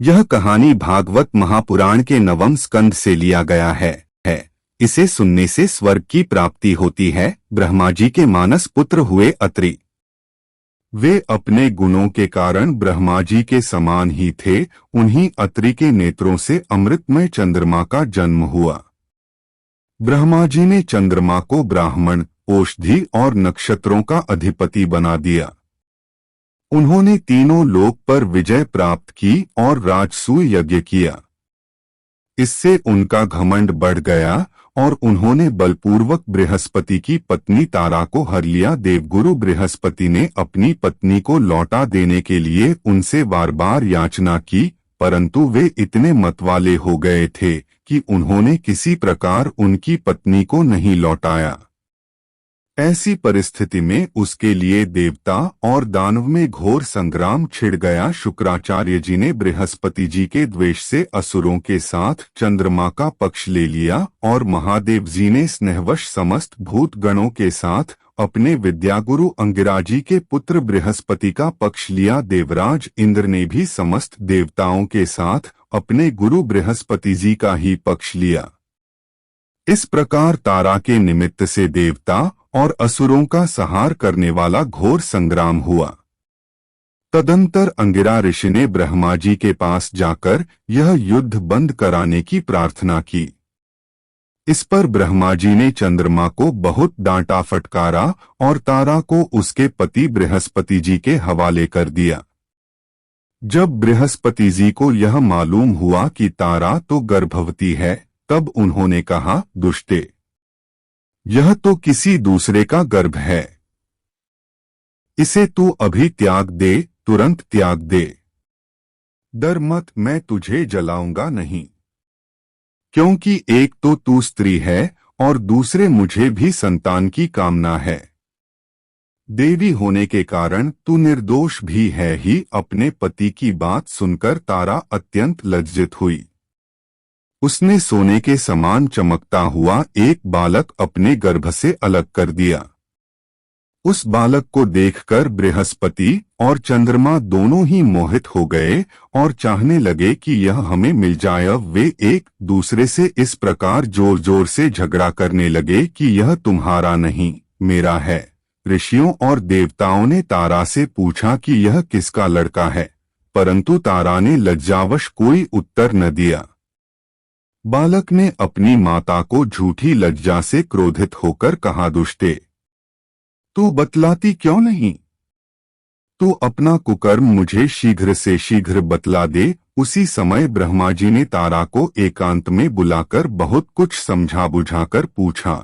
यह कहानी भागवत महापुराण के नवम स्कंद से लिया गया है। इसे सुनने से स्वर्ग की प्राप्ति होती है। ब्रह्मा जी के मानस पुत्र हुए अत्रि। वे अपने गुणों के कारण ब्रह्मा जी के समान ही थे। उन्हीं अत्रि के नेत्रों से अमृतमय चंद्रमा का जन्म हुआ। ब्रह्मा जी ने चंद्रमा को ब्राह्मण, औषधि और नक्षत्रों का अधिपति बना दिया। उन्होंने तीनों लोक पर विजय प्राप्त की और राजसूय यज्ञ किया। इससे उनका घमंड बढ़ गया और उन्होंने बलपूर्वक बृहस्पति की पत्नी तारा को हर लिया। देवगुरु बृहस्पति ने अपनी पत्नी को लौटा देने के लिए उनसे बार बार याचना की, परंतु वे इतने मतवाले हो गए थे कि उन्होंने किसी प्रकार उनकी पत्नी को नहीं लौटाया। ऐसी परिस्थिति में उसके लिए देवता और दानव में घोर संग्राम छिड़ गया। शुक्राचार्य जी ने बृहस्पति जी के द्वेष से असुरों के साथ चंद्रमा का पक्ष ले लिया और महादेव जी ने स्नेहवश समस्त भूत गणों के साथ अपने विद्यागुरु अंगिरा जी के पुत्र बृहस्पति का पक्ष लिया। देवराज इंद्र ने भी समस्त देवताओं के साथ अपने गुरु बृहस्पति जी का ही पक्ष लिया। इस प्रकार तारा के निमित्त से देवता और असुरों का संहार करने वाला घोर संग्राम हुआ। तदंतर अंगिरा ऋषि ने ब्रह्मा जी के पास जाकर यह युद्ध बंद कराने की प्रार्थना की। इस पर ब्रह्मा जी ने चंद्रमा को बहुत डांटा फटकारा और तारा को उसके पति बृहस्पति जी के हवाले कर दिया। जब बृहस्पति जी को यह मालूम हुआ कि तारा तो गर्भवती है, तब उन्होंने कहा, दुष्टे, यह तो किसी दूसरे का गर्भ है। इसे तू अभी त्याग दे, तुरंत त्याग दे। डर मत, मैं तुझे जलाऊंगा नहीं, क्योंकि एक तो तू स्त्री है और दूसरे मुझे भी संतान की कामना है। देवी होने के कारण तू निर्दोष भी है ही। अपने पति की बात सुनकर तारा अत्यंत लज्जित हुई। उसने सोने के समान चमकता हुआ एक बालक अपने गर्भ से अलग कर दिया। उस बालक को देखकर बृहस्पति और चंद्रमा दोनों ही मोहित हो गए और चाहने लगे कि यह हमें मिल जाए। वे एक दूसरे से इस प्रकार जोर जोर से झगड़ा करने लगे कि यह तुम्हारा नहीं, मेरा है। ऋषियों और देवताओं ने तारा से पूछा कि यह किसका लड़का है, परंतु तारा ने लज्जावश कोई उत्तर न दिया। बालक ने अपनी माता को झूठी लज्जा से क्रोधित होकर कहा, दुष्टे, तू बतलाती क्यों नहीं? तू अपना कुकर्म मुझे शीघ्र से शीघ्र बतला दे। उसी समय ब्रह्मा जी ने तारा को एकांत में बुलाकर बहुत कुछ समझा बुझाकर पूछा।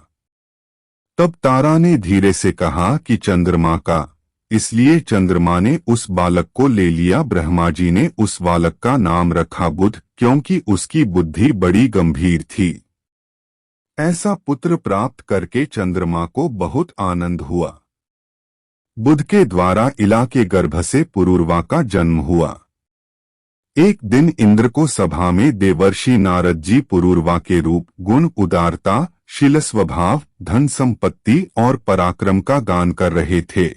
तब तारा ने धीरे से कहा कि चंद्रमा का। इसलिए चंद्रमा ने उस बालक को ले लिया। ब्रह्मा जी ने उस बालक का नाम रखा बुध, क्योंकि उसकी बुद्धि बड़ी गंभीर थी। ऐसा पुत्र प्राप्त करके चंद्रमा को बहुत आनंद हुआ। बुध के द्वारा इला के गर्भ से पुरूरवा का जन्म हुआ। एक दिन इंद्र को सभा में देवर्षि नारद जी पुरूरवा के रूप, गुण, उदारता, शील स्वभाव, धन संपत्ति और पराक्रम का गान कर रहे थे।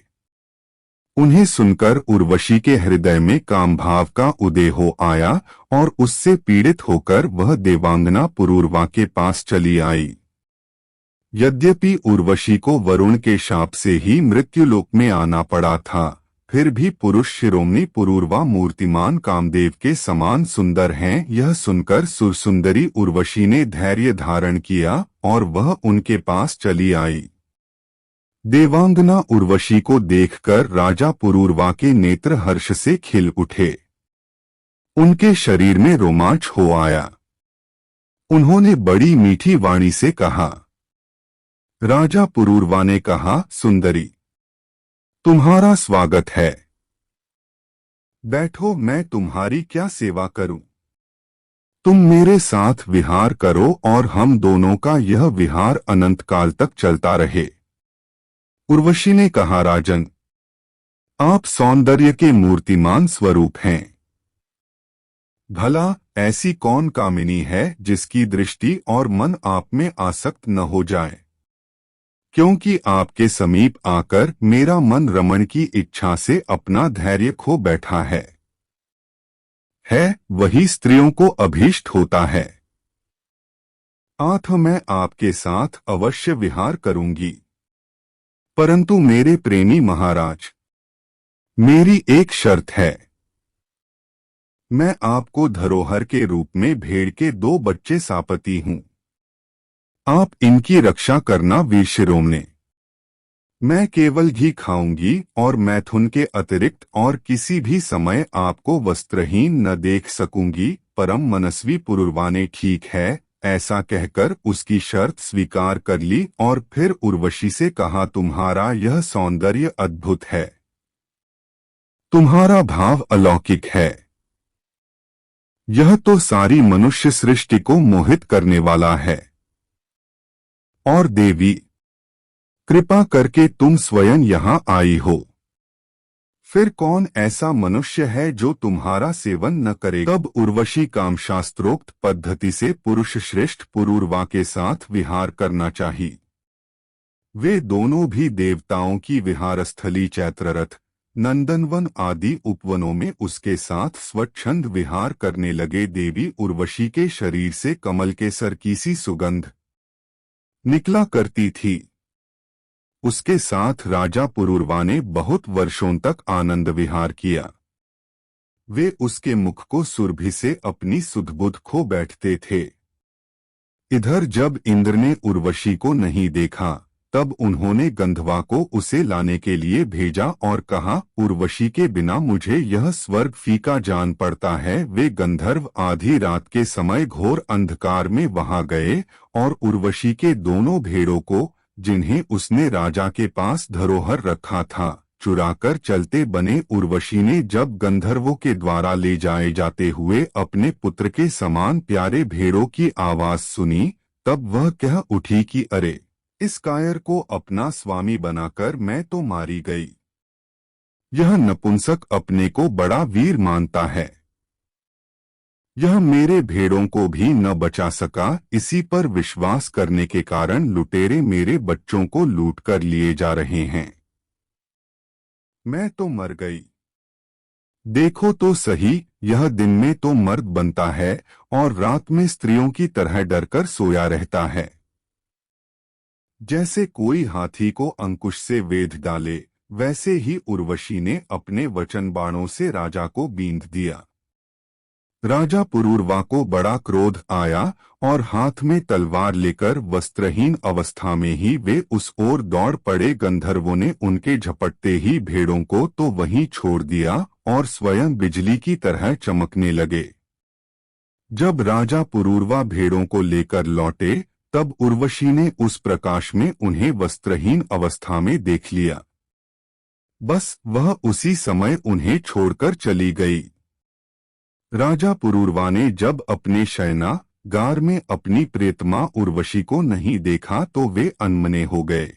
उन्हें सुनकर उर्वशी के हृदय में काम भाव का उदय हो आया और उससे पीड़ित होकर वह देवांगना पुरूरवा के पास चली आई। यद्यपि उर्वशी को वरुण के शाप से ही मृत्युलोक में आना पड़ा था, फिर भी पुरुष शिरोमणि पुरूरवा मूर्तिमान कामदेव के समान सुंदर हैं। यह सुनकर सुरसुंदरी उर्वशी ने धैर्य धारण किया और वह उनके पास चली आई। देवांगना उर्वशी को देखकर राजा पुरूरवा के नेत्र हर्ष से खिल उठे। उनके शरीर में रोमांच हो आया। उन्होंने बड़ी मीठी वाणी से कहा। राजा पुरूरवा ने कहा, सुंदरी, तुम्हारा स्वागत है। बैठो, मैं तुम्हारी क्या सेवा करूं? तुम मेरे साथ विहार करो और हम दोनों का यह विहार अनंत काल तक चलता रहे। उर्वशी ने कहा, राजन, आप सौंदर्य के मूर्तिमान स्वरूप हैं। भला ऐसी कौन कामिनी है जिसकी दृष्टि और मन आप में आसक्त न हो जाए? क्योंकि आपके समीप आकर मेरा मन रमण की इच्छा से अपना धैर्य खो बैठा है। है वही स्त्रियों को अभीष्ट होता है। मैं आपके साथ अवश्य विहार करूंगी, परंतु मेरे प्रेमी महाराज, मेरी एक शर्त है। मैं आपको धरोहर के रूप में भेड़ के 2 बच्चे सौंपती हूं। आप इनकी रक्षा करना वीर शिरोमणि। मैं केवल घी खाऊंगी और मैथुन के अतिरिक्त और किसी भी समय आपको वस्त्रहीन न देख सकूंगी। परम मनस्वी पुरुरवा ने ठीक है ऐसा कहकर उसकी शर्त स्वीकार कर ली और फिर उर्वशी से कहा, तुम्हारा यह सौंदर्य अद्भुत है, तुम्हारा भाव अलौकिक है, यह तो सारी मनुष्य सृष्टि को मोहित करने वाला है। और देवी, कृपा करके तुम स्वयं यहाँ आई हो। फिर कौन ऐसा मनुष्य है जो तुम्हारा सेवन न करे। तब उर्वशी कामशास्त्रोक्त पद्धति से पुरुष श्रेष्ठ पुरूरवा के साथ विहार करना चाहिए। वे दोनों भी देवताओं की विहारस्थली चैत्ररथ, नंदनवन आदि उपवनों में उसके साथ स्वच्छंद विहार करने लगे। देवी उर्वशी के शरीर से कमल के सर की सी सुगंध निकला करती थी। उसके साथ राजा पुरूरवा ने बहुत वर्षों तक आनंद विहार किया। वे उसके मुख को सुरभि से अपनी सुधबुध खो बैठते थे। इधर जब इंद्र ने उर्वशी को नहीं देखा तब उन्होंने गंधर्वा को उसे लाने के लिए भेजा और कहा, उर्वशी के बिना मुझे यह स्वर्ग फीका जान पड़ता है। वे गंधर्व आधी रात के समय घोर अंधकार में वहां गए और उर्वशी के दोनों भेड़ों को, जिन्हें उसने राजा के पास धरोहर रखा था, चुराकर चलते बने। उर्वशी ने जब गंधर्वों के द्वारा ले जाए जाते हुए अपने पुत्र के समान प्यारे भेड़ों की आवाज सुनी तब वह कह उठी कि अरे, इस कायर को अपना स्वामी बनाकर मैं तो मारी गई। यह नपुंसक अपने को बड़ा वीर मानता है। यह मेरे भेड़ों को भी न बचा सका। इसी पर विश्वास करने के कारण लुटेरे मेरे बच्चों को लूट कर लिए जा रहे हैं। मैं तो मर गई। देखो तो सही, यह दिन में तो मर्द बनता है और रात में स्त्रियों की तरह डरकर सोया रहता है। जैसे कोई हाथी को अंकुश से वेध डाले, वैसे ही उर्वशी ने अपने वचन बाणों से राजा को बींध दिया। राजा पुरूरवा को बड़ा क्रोध आया और हाथ में तलवार लेकर वस्त्रहीन अवस्था में ही वे उस ओर दौड़ पड़े। गंधर्वों ने उनके झपटते ही भेड़ों को तो वहीं छोड़ दिया और स्वयं बिजली की तरह चमकने लगे। जब राजा पुरूरवा भेड़ों को लेकर लौटे तब उर्वशी ने उस प्रकाश में उन्हें वस्त्रहीन अवस्था में देख लिया। बस वह उसी समय उन्हें छोड़कर चली गई। राजा पुरूरवा ने जब अपने शयनागार में अपनी प्रियतमा उर्वशी को नहीं देखा तो वे अनमने हो गए।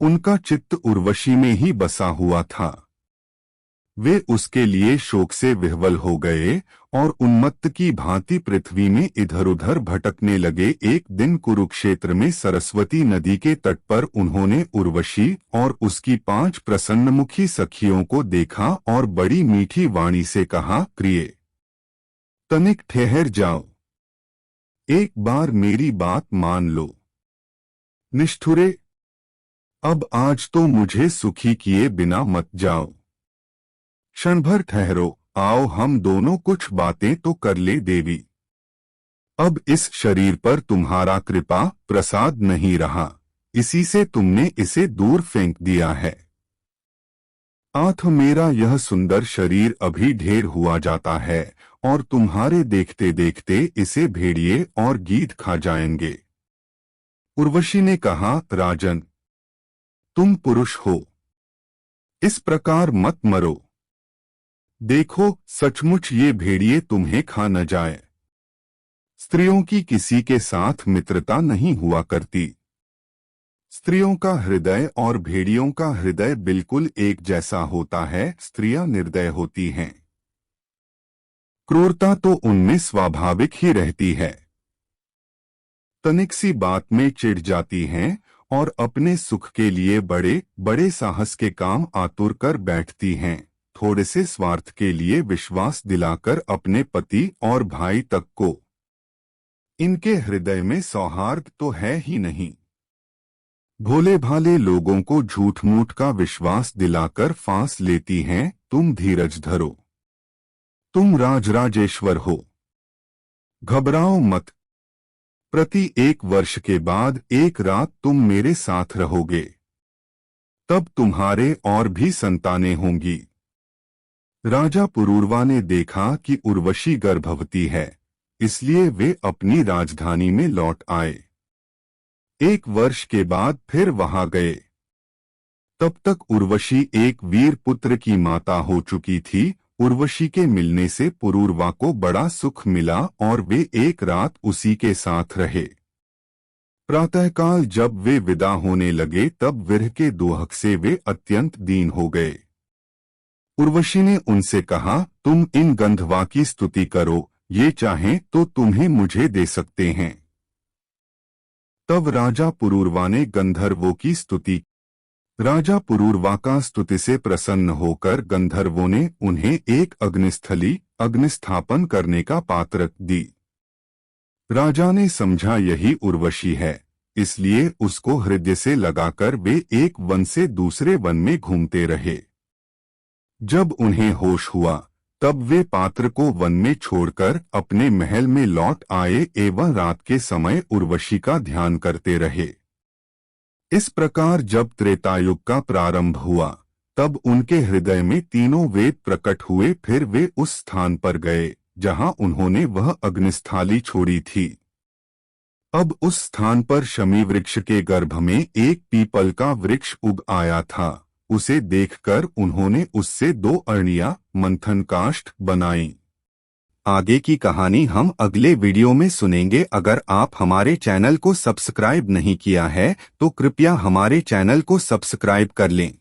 उनका चित्त उर्वशी में ही बसा हुआ था। वे उसके लिए शोक से विह्वल हो गए और उन्मत्त की भांति पृथ्वी में इधर उधर भटकने लगे। एक दिन कुरुक्षेत्र में सरस्वती नदी के तट पर उन्होंने उर्वशी और उसकी 5 प्रसन्नमुखी सखियों को देखा और बड़ी मीठी वाणी से कहा, प्रिय, तनिक ठहर जाओ, एक बार मेरी बात मान लो। निष्ठुरे, अब आज तो मुझे सुखी किए बिना मत जाओ। क्षण भर ठहरो, आओ हम दोनों कुछ बातें तो कर ले। देवी, अब इस शरीर पर तुम्हारा कृपा प्रसाद नहीं रहा, इसी से तुमने इसे दूर फेंक दिया है। मेरा यह सुंदर शरीर अभी ढेर हुआ जाता है और तुम्हारे देखते देखते इसे भेड़िए और गीध खा जाएंगे। उर्वशी ने कहा, राजन, तुम पुरुष हो, इस प्रकार मत मरो। देखो, सचमुच ये भेड़िए तुम्हें खा न जाए। स्त्रियों की किसी के साथ मित्रता नहीं हुआ करती। स्त्रियों का हृदय और भेड़ियों का हृदय बिल्कुल एक जैसा होता है। स्त्रियां निर्दय होती हैं। क्रूरता तो उनमें स्वाभाविक ही रहती है। तनिक सी बात में चिढ़ जाती हैं और अपने सुख के लिए बड़े बड़े साहस के काम आतुर कर बैठती हैं। थोड़े से स्वार्थ के लिए विश्वास दिलाकर अपने पति और भाई तक को। इनके हृदय में सौहार्द तो है ही नहीं। भोले भाले लोगों को झूठ मूठ का विश्वास दिलाकर फांस लेती हैं। तुम धीरज धरो, तुम राजराजेश्वर हो, घबराओ मत। प्रति 1 वर्ष के बाद एक रात तुम मेरे साथ रहोगे, तब तुम्हारे और भी संतानें होंगी। राजा पुरूरवा ने देखा कि उर्वशी गर्भवती है, इसलिए वे अपनी राजधानी में लौट आए। 1 वर्ष के बाद फिर वहां गए। तब तक उर्वशी एक वीर पुत्र की माता हो चुकी थी। उर्वशी के मिलने से पुरूरवा को बड़ा सुख मिला और वे एक रात उसी के साथ रहे। प्रातःकाल जब वे विदा होने लगे तब विरह के दोहक से वे अत्यंत दीन हो गए। उर्वशी ने उनसे कहा, तुम इन गंधर्वों की स्तुति करो, ये चाहें तो तुम्हें मुझे दे सकते हैं। तब राजा पुरूरवा ने गंधर्वों की स्तुति। राजा पुरूरवा का स्तुति से प्रसन्न होकर गंधर्वों ने उन्हें एक अग्निस्थली अग्निस्थापन करने का पात्र दी। राजा ने समझा यही उर्वशी है, इसलिए उसको हृदय से लगाकर वे एक वन से दूसरे वन में घूमते रहे। जब उन्हें होश हुआ तब वे पात्र को वन में छोड़कर अपने महल में लौट आए एवं रात के समय उर्वशी का ध्यान करते रहे। इस प्रकार जब त्रेतायुग का प्रारंभ हुआ तब उनके हृदय में तीनों वेद प्रकट हुए। फिर वे उस स्थान पर गए जहां उन्होंने वह अग्निस्थली छोड़ी थी। अब उस स्थान पर शमी वृक्ष के गर्भ में एक पीपल का वृक्ष उग आया था। उसे देखकर उन्होंने उससे 2 अरणियां मंथन काष्ठ बनाई। आगे की कहानी हम अगले वीडियो में सुनेंगे। अगर आप हमारे चैनल को सब्सक्राइब नहीं किया है तो कृपया हमारे चैनल को सब्सक्राइब कर लें।